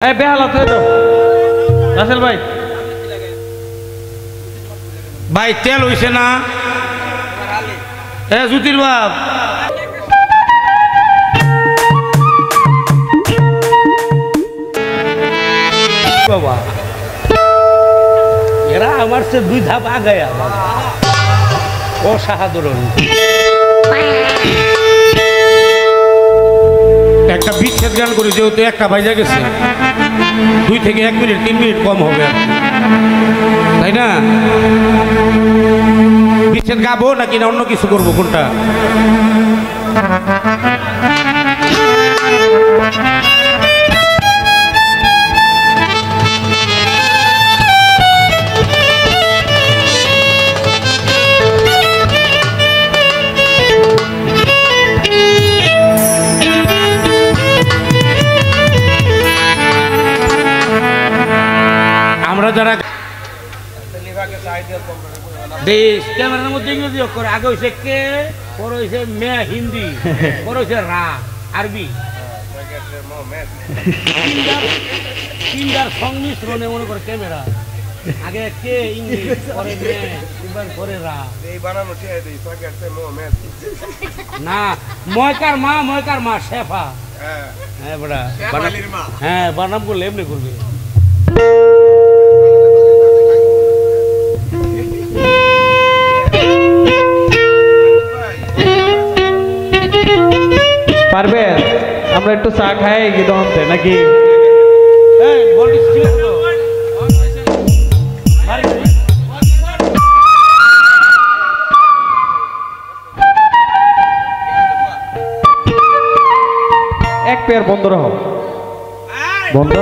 বেহাল আছে তো রাসেল ভাই ভাই তেল হইছে না জুতির বাপ বাবা এরা আমার সে দুই ধাপ আগায়া অসাধারণ একটা বিচ্ছেদ গান করি যেহেতু একটা বাইজা গেছে 2 থেকে 1 মিনিট 3 মিনিট কম হবে তাই না বিচ্ছেদ গাবো নাকি না অন্য কিছু করবো কোনটা আমরা যারা দেশ ক্যামেরার মধ্যে ইংরেজি অক্ষর আগে হয়েছে কে পরে হয়েছে মে হিন্দি পরে হয়েছে রা আরবি তিনটার সংমিশ্রণে মনে করে ক্যামেরা আগে কে ইংলিশ পরে মে এবার পরে রা না ময়কার মা শেফা হ্যাঁ বড়া হ্যাঁ বানাম করলে এমনি করবে পারবে আমরা একটু চা খাই গিয়ে হতে নাকি এক পেয়ার বন্ধ রাখো বন্ধ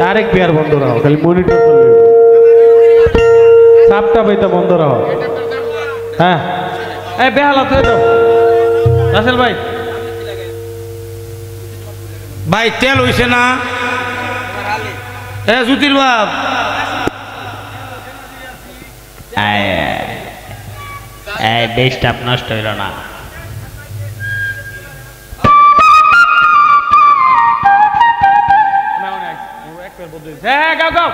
আরেক পেয়ার বন্ধ রাখো খালি মনিটর চলবে সাপটা বইটা বন্ধ রাখো হ্যাঁ বেহাল আছে তো রাসেল ভাই ভাই তেল হইছে না জুতির বাপ ডেস্কটপ নষ্ট হইল না গাও গাও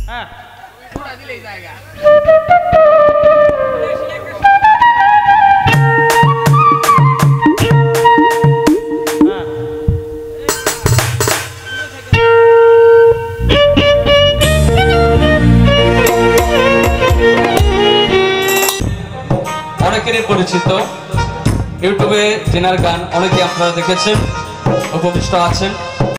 হ্যাঁ অনেকেরই পরিচিত ইউটিউবে চেনার গান অনেকে আপনারা দেখেছেন উপবিষ্ট আছেন।